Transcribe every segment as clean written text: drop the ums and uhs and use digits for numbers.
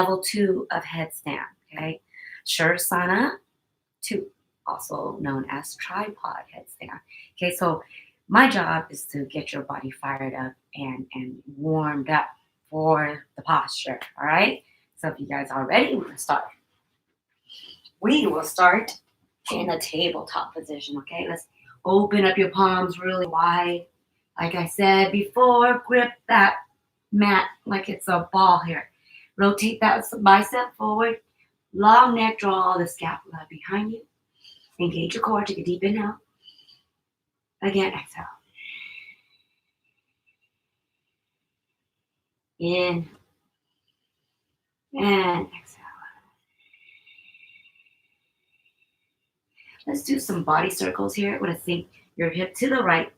level 2 of headstand, okay? Sirasana 2, also known as tripod headstand. Okay, so my job is to get your body fired up and warmed up for the posture, all right? So if you guys are ready, we're gonna start. We will start in a tabletop position, okay? Let's open up your palms really wide. Like I said before, grip that mat like it's a ball here. Rotate that bicep forward. Long neck, draw the scapula behind you. Engage your core. Take a deep inhale. Again, exhale. In and exhale. Let's do some body circles here. We're going to sink your hip to the right.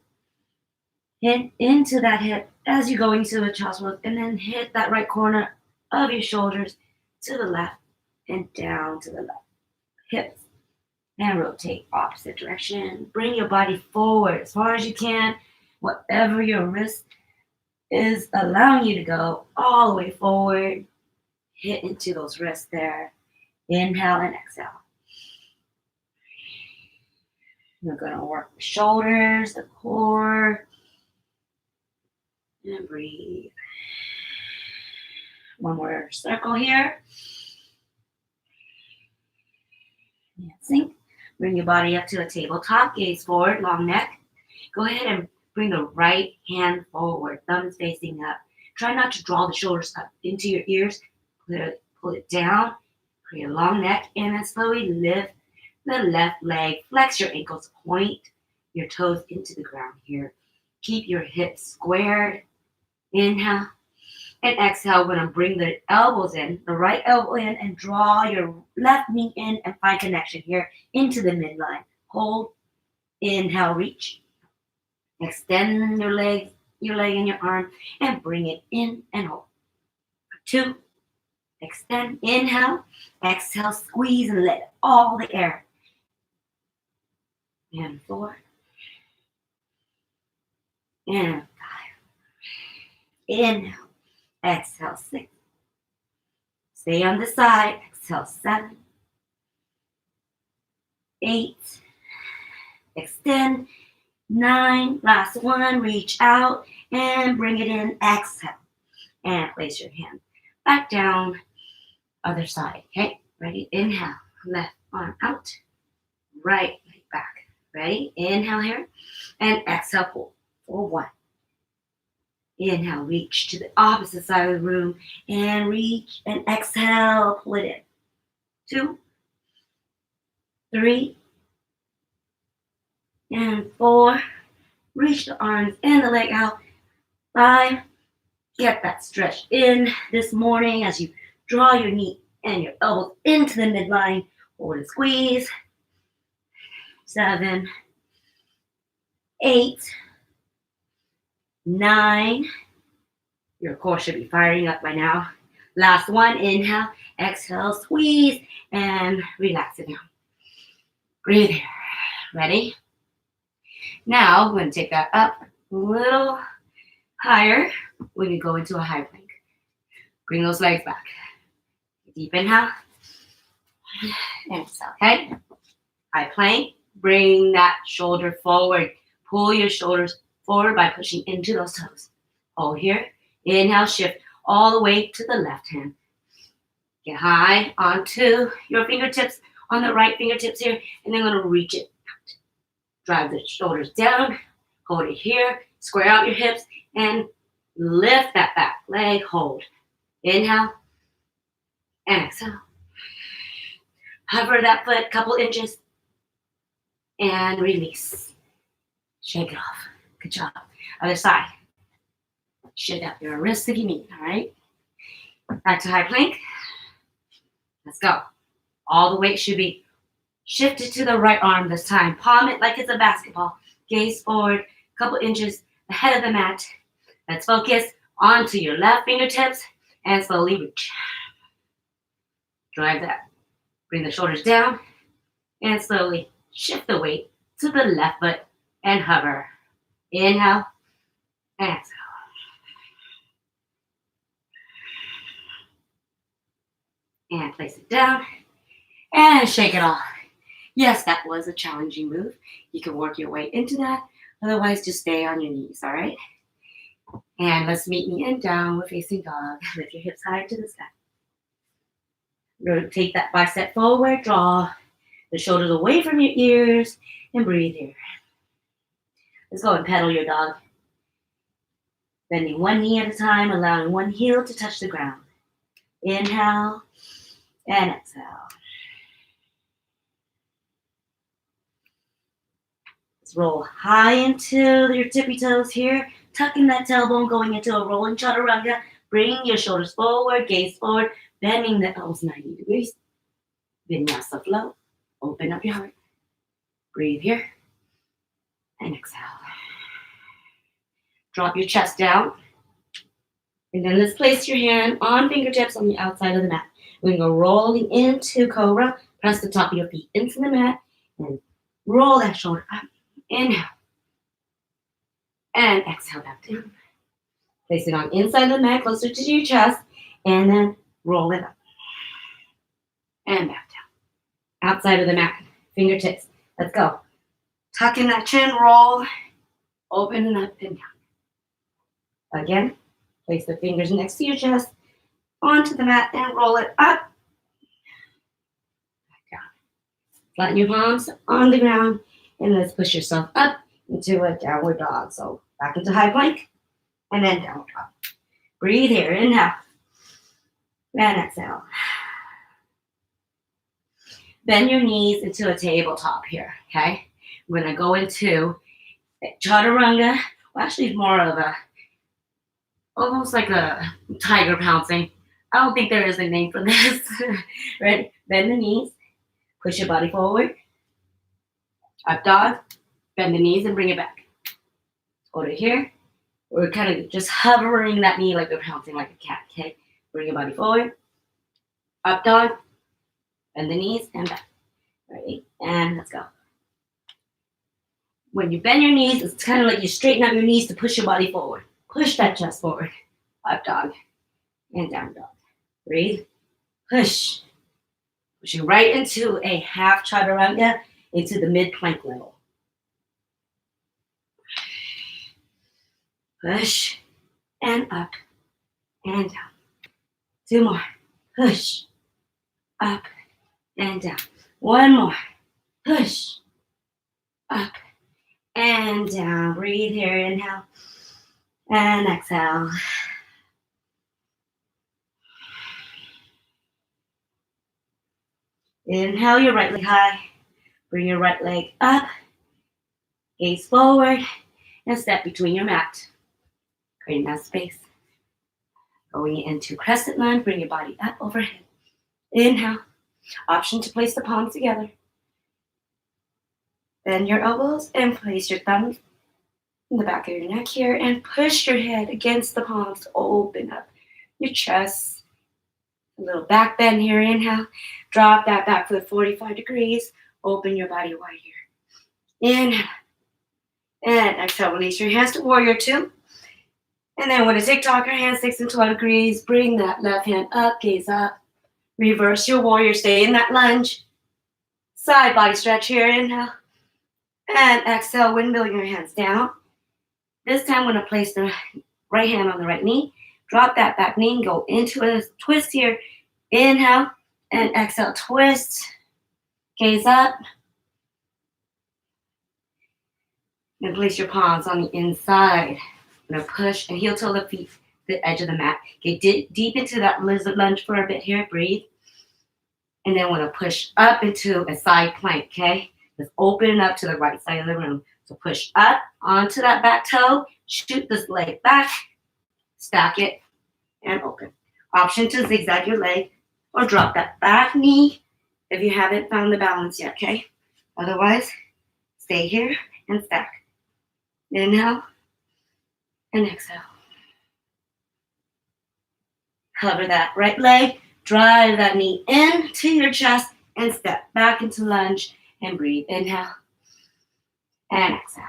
Hit into that hip as you go into a chest pose, and then hit that right corner of your shoulders to the left and down to the left. Hips. And rotate opposite direction. Bring your body forward as far as you can. Whatever your wrist is allowing you to go, all the way forward. Hit into those wrists there. Inhale and exhale. You're going to work the shoulders, the core. And breathe. One more circle here. And sink. Bring your body up to a tabletop. Gaze forward, long neck. Go ahead and bring the right hand forward. Thumb is facing up. Try not to draw the shoulders up into your ears. Pull it down. Create a long neck. And then slowly lift the left leg. Flex your ankles. Point your toes into the ground here. Keep your hips squared. Inhale. And exhale, we're going to bring the elbows in, the right elbow in, and draw your left knee in and find connection here into the midline. Hold. Inhale, reach. Extend your leg and your arm, and bring it in and hold. 2. Extend. Inhale. Exhale, squeeze and let all the air. And 4. And 5. Inhale. Exhale, 6. Stay on the side. Exhale, 7. 8. Extend. 9. Last one. Reach out and bring it in. Exhale. And place your hand back down. Other side. Okay. Ready? Inhale. Left arm out. Right leg back. Ready? Inhale here. And exhale. Pull for 1. Inhale, reach to the opposite side of the room and reach and exhale, pull it in. 2, 3, and 4. Reach the arms and the leg out. 5. Get that stretch in this morning as you draw your knee and your elbows into the midline. Hold and squeeze. 7, 8, 9. Your core should be firing up by now. Last one. Inhale, exhale, squeeze, and relax it down. Breathe here. Ready? Now, we're going to take that up a little higher when you go into a high plank. Bring those legs back. Deep inhale. And exhale, okay? High plank. Bring that shoulder forward. Pull your shoulders forward by pushing into those toes. Hold here. Inhale, shift all the way to the left hand. Get high onto your fingertips on the right fingertips here, and then I'm going to reach it out. Drive the shoulders down. Hold it here. Square out your hips and lift that back leg. Hold. Inhale and exhale. Hover that foot a couple inches and release. Shake it off. Good job. Other side. Shake up your wrists if you need, all right? Back to high plank. Let's go. All the weight should be shifted to the right arm this time. Palm it like it's a basketball. Gaze forward a couple inches ahead of the mat. Let's focus onto your left fingertips and slowly reach. Drive that. Bring the shoulders down and slowly shift the weight to the left foot and hover. Inhale and exhale. And place it down and shake it off. Yes, that was a challenging move. You can work your way into that. Otherwise, just stay on your knees, all right? And let's meet me in downward facing dog. Lift your hips high to the sky. Rotate that bicep forward. Draw the shoulders away from your ears. And breathe here. Let's go and pedal your dog. Bending one knee at a time, allowing one heel to touch the ground. Inhale and exhale. Let's roll high into your tippy toes here. Tucking that tailbone, going into a rolling chaturanga. Bring your shoulders forward, gaze forward, bending the elbows 90 degrees. Vinyasa flow. Open up your heart. Breathe here. And exhale. Drop your chest down. And then let's place your hand on fingertips on the outside of the mat. We're going to go rolling into cobra. Press the top of your feet into the mat. And roll that shoulder up. Inhale. And exhale back down. Place it on inside the mat, closer to your chest. And then roll it up. And back down. Outside of the mat. Fingertips. Let's go. Tuck in that chin, roll. Open and up and down. Again. Place the fingers next to your chest, onto the mat, and roll it up. Back down. Flatten your palms on the ground, and let's push yourself up into a downward dog. So back into high plank, and then downward dog. Breathe here. Inhale. And exhale. Bend your knees into a tabletop here, okay? We're going to go into chaturanga. Well, actually, it's more of a almost like a tiger pouncing. I don't think there is a name for this. Right? Bend the knees. Push your body forward. Up dog. Bend the knees and bring it back. Go to here. We're kind of just hovering that knee like we're pouncing like a cat. Okay? Bring your body forward. Up dog. Bend the knees and back. Ready? And let's go. When you bend your knees, it's kind of like you straighten out your knees to push your body forward. Push that chest forward. Up dog. And down dog. Breathe. Push. Pushing right into a half chaturanga into the mid plank level. Push. And up. And down. Two more. Push. Up. And down. One more. Push. Up. And down. Breathe here. Inhale. And exhale. Inhale your right leg high. Bring your right leg up. Gaze forward. And step between your mat. Creating that space. Going into crescent lunge. Bring your body up overhead. Inhale. Option to place the palms together. Bend your elbows and place your thumbs in the back of your neck here and push your head against the palms to open up your chest. A little back bend here. Inhale. Drop that back foot 45 degrees. Open your body wide here. Inhale. And exhale. Release your hands to warrior two. And then when a TikToker, hands 6 and 12 degrees, bring that left hand up, gaze up. Reverse your warrior. Stay in that lunge. Side body stretch here. Inhale. And exhale. Windmill your hands down. This time I'm going to place the right hand on the right knee. Drop that back knee and go into a twist here. Inhale and exhale. Twist. Gaze up. And place your palms on the inside. I'm going to push and heel toe the feet to the edge of the mat. Get deep into that lizard lunge for a bit here. Breathe. And then we're going to push up into a side plank, okay? Let's open up to the right side of the room. So push up onto that back toe. Shoot this leg back. Stack it and open. Option to zigzag your leg or drop that back knee if you haven't found the balance yet, okay? Otherwise, stay here and stack. Inhale and exhale. Cover that right leg. Drive that knee into your chest and step back into lunge and breathe. Inhale and exhale.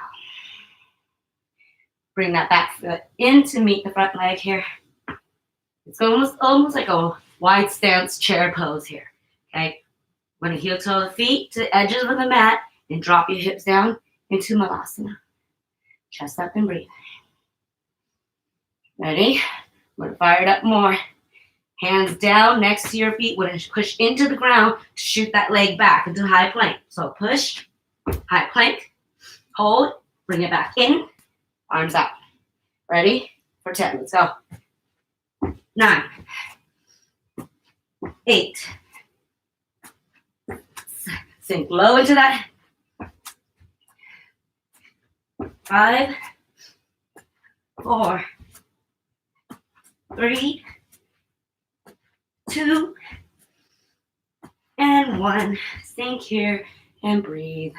Bring that back foot in to meet the front leg here. It's almost like a wide stance chair pose here. Okay, we're going to heel toe the feet to the edges of the mat and drop your hips down into Malasana. Chest up and breathe. Ready? We're going to fire it up more. Hands down next to your feet. We're going to push into the ground to shoot that leg back into high plank. So push, high plank, hold, bring it back in, arms out. Ready? For 10. Let's go. 9, 8. Sink low into that. 5, 4, 3, 2, and 1. Sink here and breathe.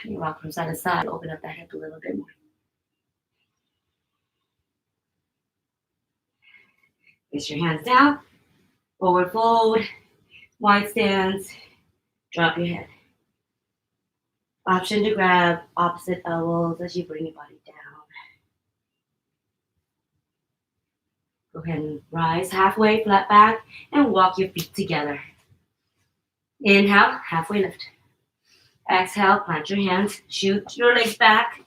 You rock from side to side. Open up that hip a little bit more. Place your hands down. Forward fold. Wide stance. Drop your head. Option to grab opposite elbows as you bring your body down. Go ahead and rise halfway, flat back, and walk your feet together. Inhale, halfway lift. Exhale, plant your hands, shoot your legs back,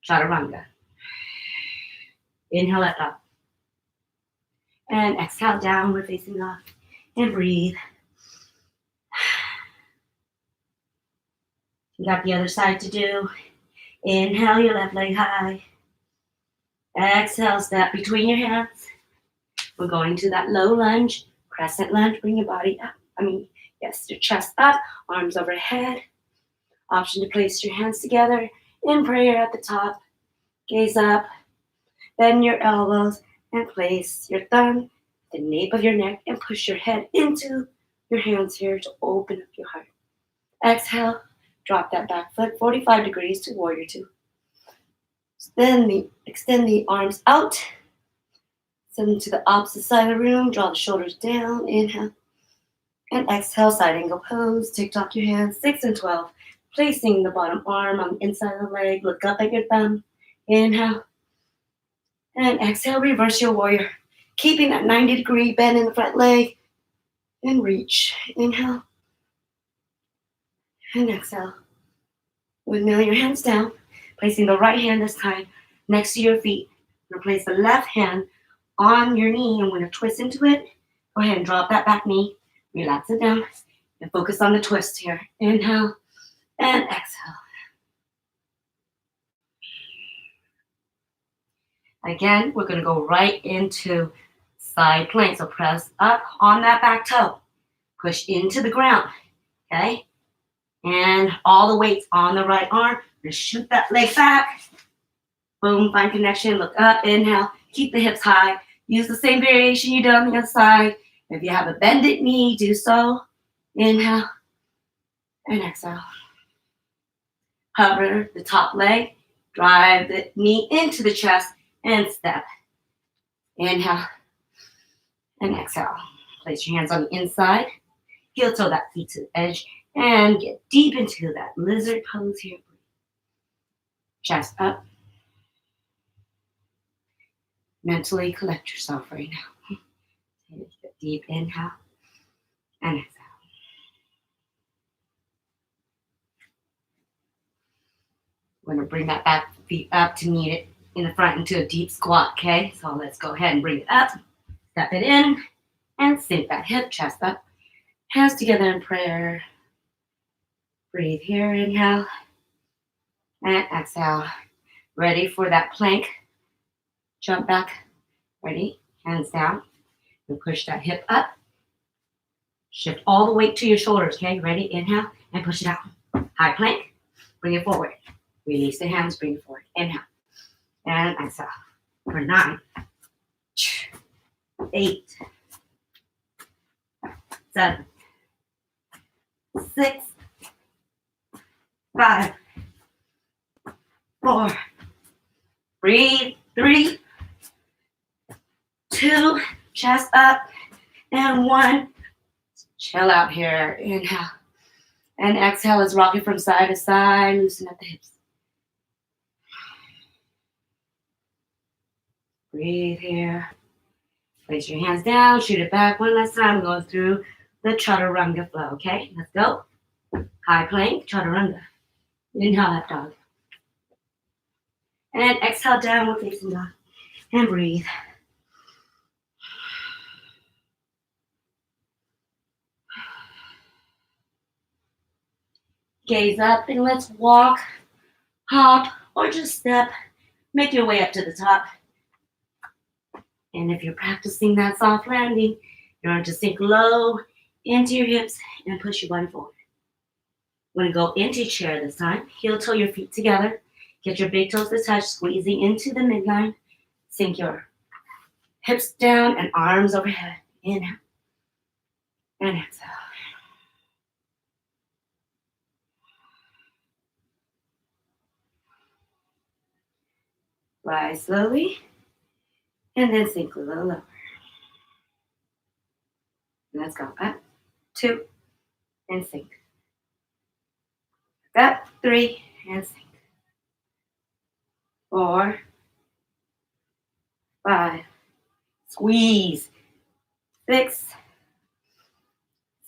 chaturanga. Inhale, let up. And exhale, downward facing up, and breathe. You got the other side to do. Inhale, your left leg high. Exhale, step between your hands. We're going to that low lunge, crescent lunge. Bring your body up. Your chest up, arms overhead. Option to place your hands together in prayer at the top. Gaze up, bend your elbows, and place your thumb at the nape of your neck and push your head into your hands here to open up your heart. Exhale, drop that back foot 45 degrees to warrior 2. Extend the arms out. Send them to the opposite side of the room. Draw the shoulders down. Inhale. And exhale, side angle pose. TikTok your hands, 6 and 12. Placing the bottom arm on the inside of the leg. Look up at your thumb. Inhale. And exhale, reverse your warrior. Keeping that 90-degree bend in the front leg. And reach. Inhale. And exhale. Windmill your hands down. Placing the right hand this time next to your feet. Replace the left hand on your knee. I'm going to twist into it. Go ahead and drop that back knee. Relax it down. And focus on the twist here. Inhale and exhale. Again, we're going to go right into side plank. So press up on that back toe. Push into the ground. Okay? And all the weight's on the right arm. Just shoot that leg back. Boom, find connection. Look up, inhale. Keep the hips high. Use the same variation you did on the other side. If you have a bended knee, do so. Inhale and exhale. Hover the top leg. Drive the knee into the chest and step. Inhale and exhale. Place your hands on the inside. Heel toe that feet to the edge. And get deep into that lizard pose here. Chest up. Mentally collect yourself right now. Take a deep inhale and exhale. We're going to bring that back feet up to meet it in the front into a deep squat, okay? So let's go ahead and bring it up. Step it in and sink that hip, chest up. Hands together in prayer. Breathe here, inhale, and exhale. Ready for that plank. Jump back. Ready? Hands down. And push that hip up. Shift all the weight to your shoulders, okay? Ready? Inhale, and push it out. High plank. Bring it forward. Release the hands, bring it forward. Inhale, and exhale. For 9, 8, 7, 6, 5, 4, breathe, 3, 2, chest up, and 1. Chill out here. Inhale. And exhale is rocking from side to side. Loosen up the hips. Breathe here. Place your hands down, shoot it back one last time, going through the chaturanga flow, okay? Let's go. High plank, chaturanga. Inhale, up dog. And exhale, downward facing dog. And breathe. Gaze up and let's walk, hop, or just step. Make your way up to the top. And if you're practicing that soft landing, you're going to sink low into your hips and push your body forward. We're going to go into chair this time. Heel toe your feet together. Get your big toes to touch, squeezing into the midline. Sink your hips down and arms overhead. Inhale and exhale. Rise slowly and then sink a little lower. Let's go up, 2, and sink. Up, 3, and sink. 4, 5, squeeze. 6,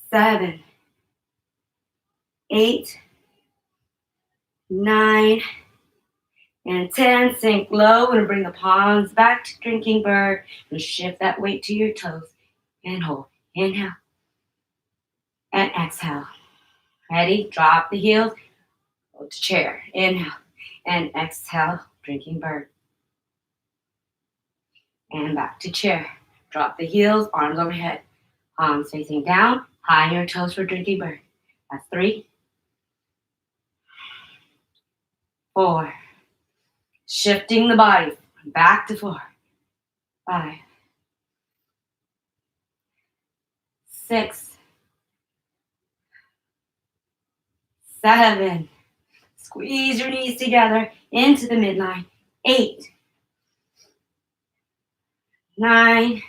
7, 8, 9, and 10. Sink low and bring the palms back to drinking bird. And shift that weight to your toes and hold. Inhale and exhale. Ready? Drop the heels. Go to chair. Inhale and exhale. Drinking bird. And back to chair. Drop the heels. Arms overhead. Palms facing down. High your toes for drinking bird. That's 3, 4. Shifting the body back to 4, 5, 6, 7. Squeeze your knees together into the midline. 8, 9,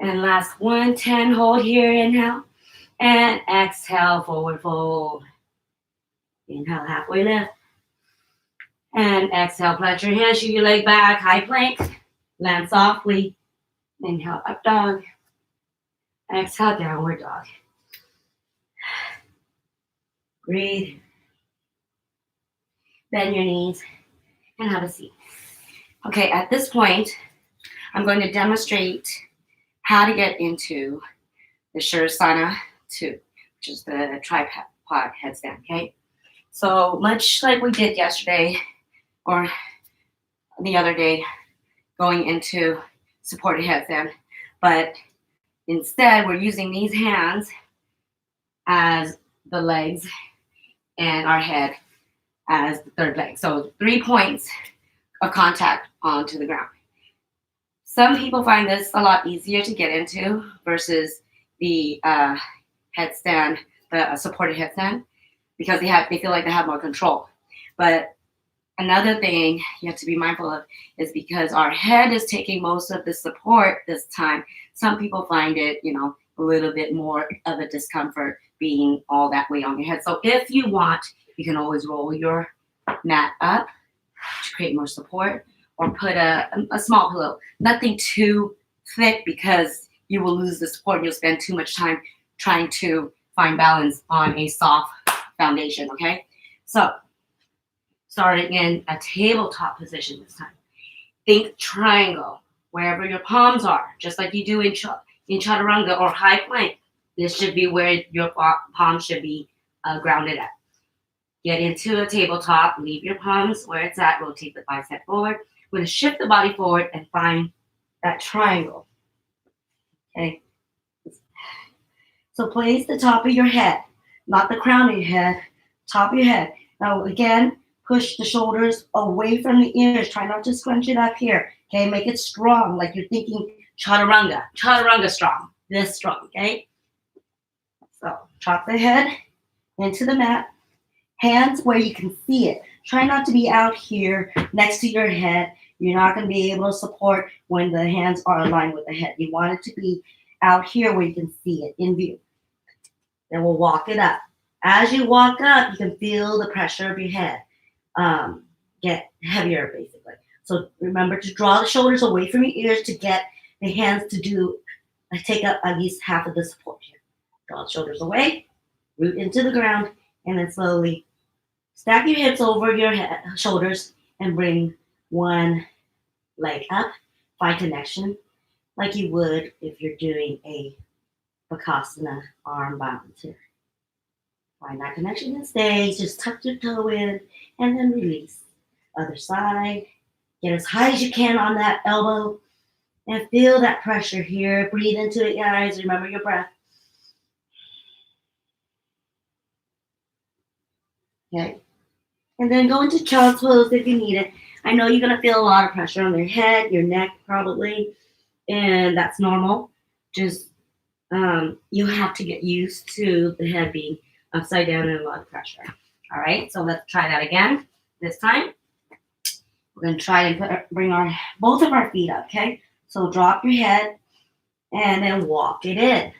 and last one, 10. Hold here, inhale, and exhale, forward fold. Inhale, halfway lift. And exhale, plant your hands, shoot your leg back, high plank. Land softly. Inhale, up dog. Exhale, downward dog. Breathe. Bend your knees and have a seat. Okay, at this point, I'm going to demonstrate how to get into the Sirasana 2, which is the tripod headstand, okay? So much like we did yesterday or the other day, going into supported headstand, but instead we're using these hands as the legs and our head as the third leg. So 3 points of contact onto the ground. Some people find this a lot easier to get into versus the headstand, the supported headstand, because they feel like they have more control. But another thing you have to be mindful of is because our head is taking most of the support this time, some people find it, a little bit more of a discomfort being all that weight on your head. So if you want, you can always roll your mat up to create more support, or put a small pillow. Nothing too thick because you will lose the support and you'll spend too much time trying to find balance on a soft foundation, okay? So, starting in a tabletop position this time. Think triangle, wherever your palms are, just like you do in chaturanga or high plank. This should be where your palms should be grounded at. Get into a tabletop, leave your palms where it's at, rotate the bicep forward. We're going to shift the body forward and find that triangle. Okay? So place the top of your head, not the crown of your head, top of your head. Now again, push the shoulders away from the ears. Try not to scrunch it up here. Okay, make it strong, like you're thinking chaturanga. Chaturanga strong, this strong, okay? So drop the head into the mat. Hands where you can see it. Try not to be out here next to your head. You're not going to be able to support when the hands are aligned with the head. You want it to be out here where you can see it in view. Then we'll walk it up. As you walk up, you can feel the pressure of your head get heavier, basically. So remember to draw the shoulders away from your ears to get the hands to take up at least half of the support here. Draw the shoulders away, root into the ground, and then slowly stack your hips over your shoulders and bring one leg up. Find connection like you would if you're doing a Bakasana arm balance here. Find that connection and stay. Just tuck your toe in and then release. Other side. Get as high as you can on that elbow and feel that pressure here. Breathe into it, guys. Remember your breath. Okay. And then go into child's pose if you need it. I know you're going to feel a lot of pressure on your head, your neck probably, and that's normal. Just you have to get used to the head being upside down and a lot of pressure. All right, so let's try that again. This time, we're going to try and bring both of our feet up, okay? So drop your head and then walk it in.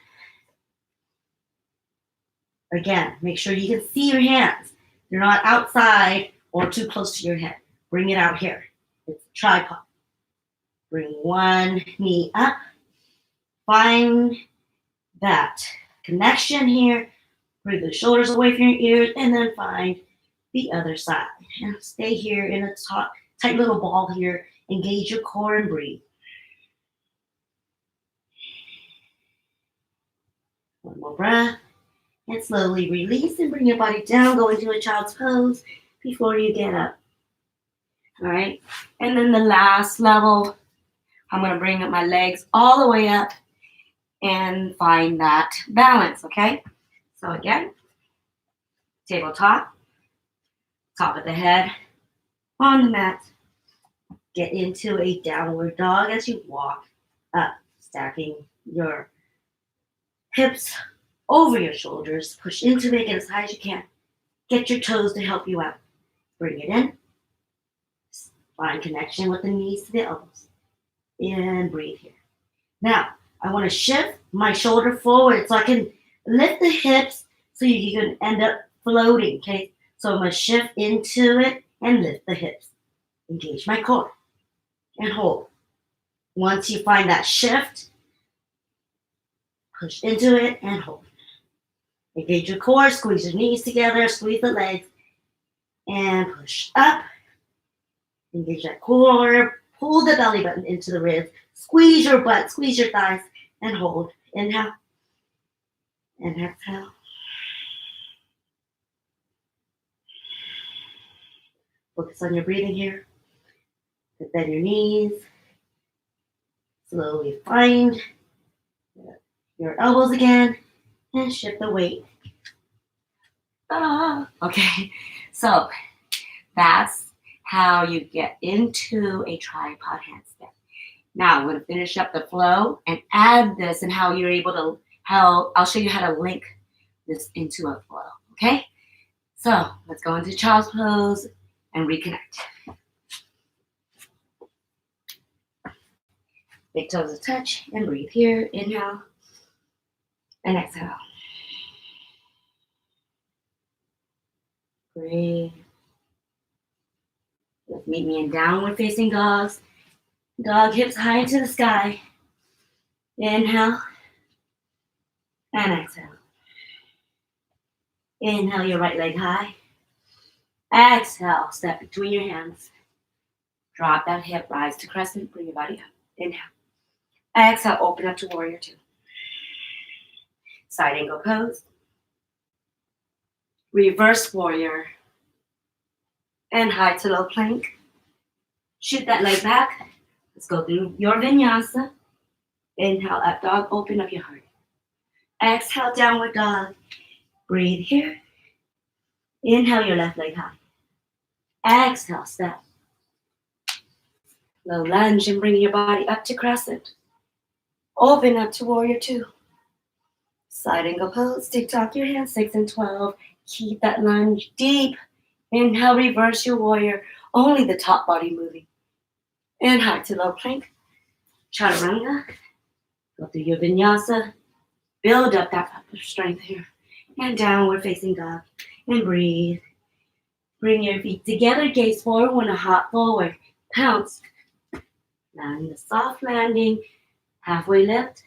Again, make sure you can see your hands. You're not outside or too close to your head. Bring it out here. It's a tripod. Bring one knee up. Find that connection here. Bring the shoulders away from your ears and then find the other side. And stay here in a tight little ball here. Engage your core and breathe. One more breath. And slowly release and bring your body down. Go into a child's pose before you get up. All right. And then the last level, I'm going to bring up my legs all the way up and find that balance, okay? So again, tabletop, top of the head on the mat. Get into a downward dog as you walk up, stacking your hips over your shoulders. Push into it, get as high as you can. Get your toes to help you out. Bring it in. Find connection with the knees to the elbows. And breathe here. Now, I want to shift my shoulder forward so I can lift the hips so you can end up floating, okay? So I'm going to shift into it and lift the hips. Engage my core and hold. Once you find that shift, push into it and hold. Engage your core, squeeze your knees together, squeeze the legs, and push up. Engage that core, pull the belly button into the ribs, squeeze your butt, squeeze your thighs, and hold. Inhale and exhale. Focus on your breathing here. Bend your knees. Slowly find your elbows again and shift the weight. Okay, so that's how you get into a tripod handstand. Now I'm going to finish up the flow and add this and how you're able to, I'll show you how to link this into a flow, okay? So let's go into child's pose and reconnect. Big toes to touch and breathe here. Inhale and exhale. Breathe. Let's meet me in downward facing dogs. Dog hips high into the sky. Inhale and exhale. Inhale your right leg high. Exhale, step between your hands. Drop that hip, rise to crescent, bring your body up. Inhale. Exhale, open up to warrior two. Side angle pose. Reverse warrior. And high to low plank. Shoot that leg back. Let's go through your vinyasa. Inhale, up dog, open up your heart. Exhale, downward dog. Breathe here. Inhale your left leg high. Exhale, step. Low lunge and bring your body up to crescent. Open up to warrior two. Side angle pose. TikTok your hands 6 and 12. Keep that lunge deep. Inhale, reverse your warrior. Only the top body moving. And high to low plank. Chaturanga. Go through your vinyasa. Build up that upper strength here. And downward facing dog. And breathe. Bring your feet together. Gaze forward. Want to hop forward. Pounce. Land the soft landing. Halfway lift,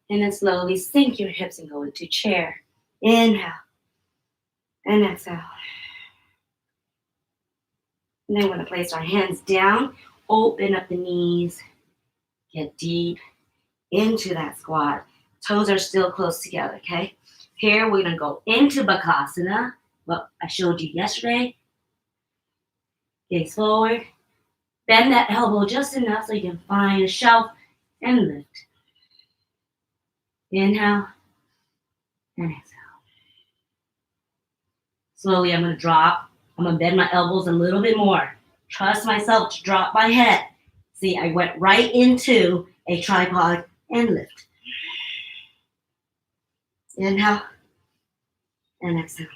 and then slowly sink your hips and go into chair. Inhale and exhale. And then we're going to place our hands down, open up the knees, get deep into that squat. Toes are still close together, okay? Here we're going to go into Bakasana, what I showed you yesterday. Gaze forward. Bend that elbow just enough so you can find a shelf and lift. Inhale and exhale. Slowly I'm going to drop. I'm going to bend my elbows a little bit more. Trust myself to drop my head. See, I went right into a tripod and lift. Inhale and exhale.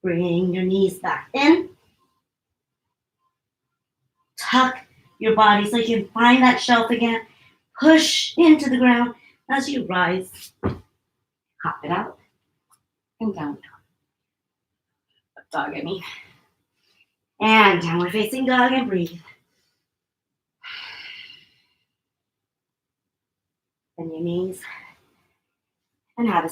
Bring your knees back in. Tuck your body so you can find that shelf again. Push into the ground as you rise. Hop it out and down. Dog, I mean. And downward facing dog and breathe. Bend your knees and have a